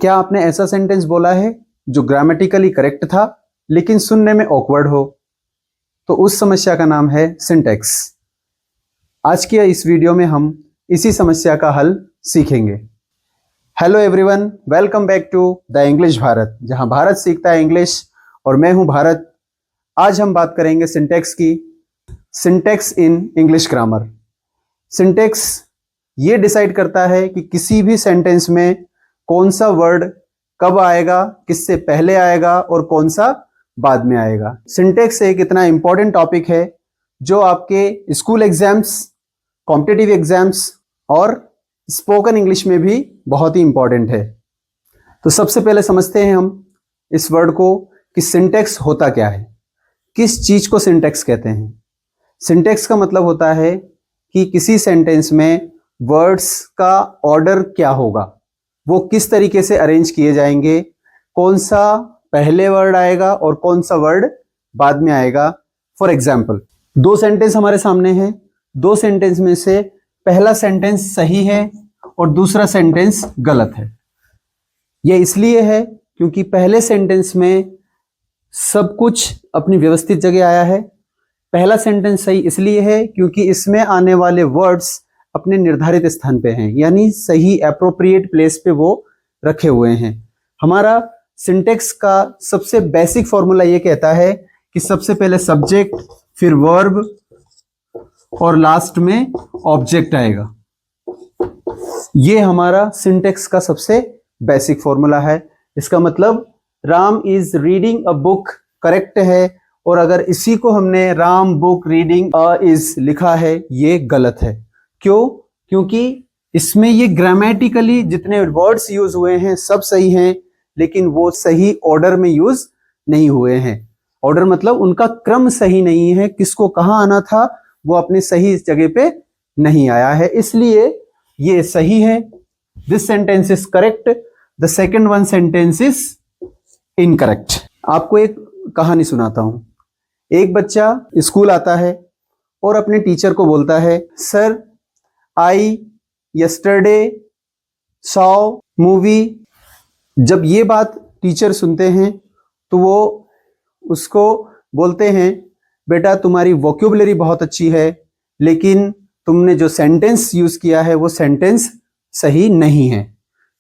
क्या आपने ऐसा सेंटेंस बोला है जो ग्रामेटिकली करेक्ट था लेकिन सुनने में ऑकवर्ड हो? तो उस समस्या का नाम है सिंटैक्स। आज की इस वीडियो में हम इसी समस्या का हल सीखेंगे। Hello everyone, welcome back to the English Bharat, जहां भारत सीखता है इंग्लिश और मैं हूं भारत। आज हम बात करेंगे सिंटैक्स की। Syntax in English grammar. Syntax ये डिसाइड करता है कि किसी भी सेंटेंस में कौन सा वर्ड कब आएगा, किससे पहले आएगा और कौन सा बाद में आएगा। सिंटैक्स एक इतना इंपॉर्टेंट टॉपिक है जो आपके स्कूल एग्जाम्स, कॉम्पिटिटिव एग्जाम्स और स्पोकन इंग्लिश में भी बहुत ही इंपॉर्टेंट है। तो सबसे पहले समझते हैं हम इस वर्ड को कि सिंटैक्स होता क्या है, किस चीज को सिंटैक्स कहते हैं। सिंटैक्स का मतलब होता है कि किसी सेंटेंस में वर्ड्स का ऑर्डर क्या होगा, वो किस तरीके से अरेंज किए जाएंगे, कौन सा पहले वर्ड आएगा और कौन सा वर्ड बाद में आएगा। फॉर एग्जाम्पल, दो सेंटेंस हमारे सामने हैं। दो सेंटेंस में से पहला सेंटेंस सही है और दूसरा सेंटेंस गलत है। यह इसलिए है क्योंकि पहले सेंटेंस में सब कुछ अपनी व्यवस्थित जगह आया है। पहला सेंटेंस सही इसलिए है क्योंकि इसमें आने वाले वर्ड्स अपने निर्धारित स्थान पे हैं, यानी सही एप्रोप्रिएट प्लेस पे वो रखे हुए हैं। हमारा सिंटैक्स का सबसे बेसिक फॉर्मूला ये कहता है कि सबसे पहले सब्जेक्ट, फिर वर्ब और लास्ट में ऑब्जेक्ट आएगा। ये हमारा सिंटैक्स का सबसे बेसिक फॉर्मूला है। इसका मतलब Ram is reading a book correct है, और अगर इसी को हमने Ram book reading a is लिखा है, ये गलत है। क्यों? क्योंकि इसमें ये ग्रामेटिकली जितने वर्ड्स यूज हुए हैं सब सही हैं, लेकिन वो सही ऑर्डर में यूज नहीं हुए हैं। ऑर्डर मतलब उनका क्रम सही नहीं है, किसको कहाँ आना था वो अपनी सही जगह पे नहीं आया है, इसलिए ये सही है। This sentence is correct, the second one sentence is incorrect. आपको एक कहानी सुनाता हूं। एक बच्चा स्कूल आता है और अपने टीचर को बोलता है, sir I yesterday saw movie. जब ये बात टीचर सुनते हैं तो वो उसको बोलते हैं, बेटा तुम्हारी वोकैबुलरी बहुत अच्छी है, लेकिन तुमने जो सेंटेंस यूज किया है वो सेंटेंस सही नहीं है।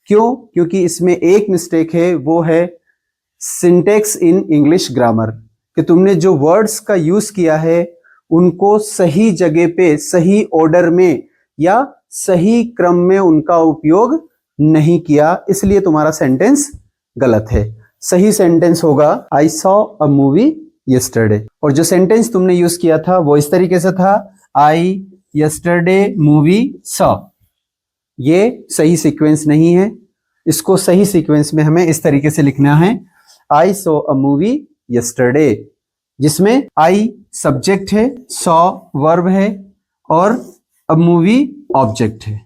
क्यों? क्योंकि इसमें एक मिस्टेक है, वो है सिंटैक्स इन इंग्लिश ग्रामर, कि तुमने जो वर्ड्स का यूज किया है उनको सही जगह पे, सही ऑर्डर में या सही क्रम में उनका उपयोग नहीं किया, इसलिए तुम्हारा सेंटेंस गलत है। सही सेंटेंस होगा I saw a movie yesterday, और जो सेंटेंस तुमने यूज किया था वो इस तरीके से था, आई यस्टरडे मूवी सॉ। ये सही सीक्वेंस नहीं है। इसको सही सीक्वेंस में हमें इस तरीके से लिखना है, I saw a movie yesterday, जिसमें आई सब्जेक्ट है, सॉ वर्ब है और अ मूवी ऑब्जेक्ट है।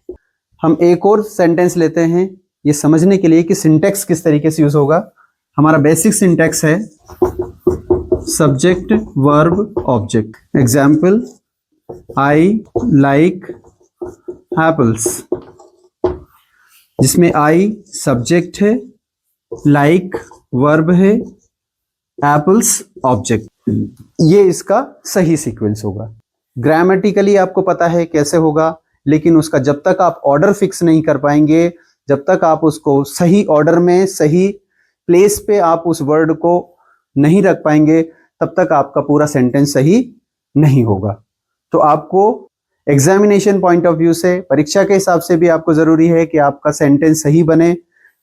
हम एक और सेंटेंस लेते हैं ये समझने के लिए कि सिंटैक्स किस तरीके से यूज होगा। हमारा बेसिक सिंटैक्स है subject verb object. Example, I like apples, जिसमें आई सब्जेक्ट है, लाइक वर्ब है, एप्पल्स ऑब्जेक्ट। ये इसका सही सीक्वेंस होगा। ग्रामेटिकली आपको पता है कैसे होगा, लेकिन उसका जब तक आप ऑर्डर फिक्स नहीं कर पाएंगे, जब तक आप उसको सही ऑर्डर में, सही प्लेस पे आप उस वर्ड को नहीं रख पाएंगे, तब तक आपका पूरा सेंटेंस सही नहीं होगा। तो आपको एग्जामिनेशन पॉइंट ऑफ व्यू से, परीक्षा के हिसाब से भी आपको जरूरी है कि आपका सेंटेंस सही बने।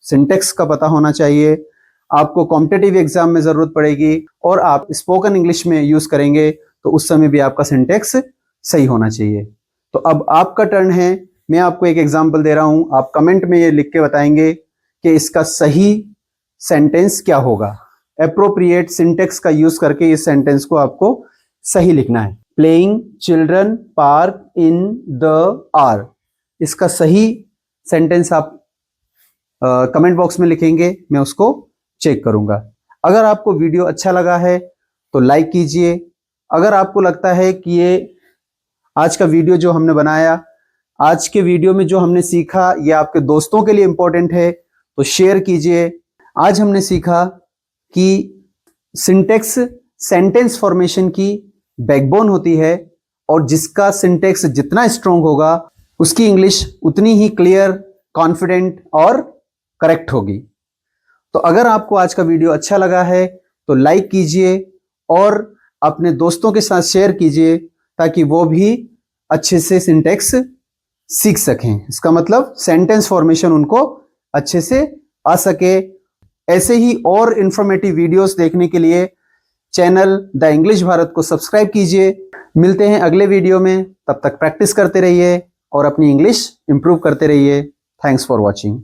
सिंटैक्स का पता होना चाहिए। आपको कॉम्पिटिटिव एग्जाम में जरूरत पड़ेगी और आप स्पोकन इंग्लिश में यूज करेंगे तो उस समय भी आपका सिंटैक्स सही होना चाहिए। तो अब आपका टर्न है। मैं आपको एक एग्जांपल दे रहा हूं, आप कमेंट में ये लिख के बताएंगे कि इसका सही सेंटेंस क्या होगा। एप्रोप्रिएट सिंटैक्स का यूज करके इस सेंटेंस को आपको सही लिखना है। Playing children park in the are, इसका सही सेंटेंस आप कमेंट बॉक्स में लिखेंगे, मैं उसको चेक करूंगा। अगर आपको वीडियो अच्छा लगा है तो लाइक कीजिए। अगर आपको लगता है कि ये आज का वीडियो जो हमने बनाया, आज के वीडियो में जो हमने सीखा ये आपके दोस्तों के लिए इंपॉर्टेंट है, तो शेयर कीजिए। आज हमने सीखा कि सिंटेक्स सेंटेंस फॉर्मेशन की बैकबोन होती है और जिसका सिंटेक्स जितना स्ट्रांग होगा उसकी इंग्लिश उतनी ही क्लियर, कॉन्फिडेंट और करेक्ट होगी। तो अगर आपको आज का वीडियो अच्छा लगा है तो लाइक कीजिए और अपने दोस्तों के साथ शेयर कीजिए ताकि वो भी अच्छे से सिंटेक्स सीख सकें। इसका मतलब सेंटेंस फॉर्मेशन उनको अच्छे से आ सके। ऐसे ही और इंफॉर्मेटिव वीडियोस देखने के लिए चैनल द इंग्लिश भारत को सब्सक्राइब कीजिए। मिलते हैं अगले वीडियो में, तब तक प्रैक्टिस करते रहिए और अपनी इंग्लिश इंप्रूव करते रहिए। Thanks for watching.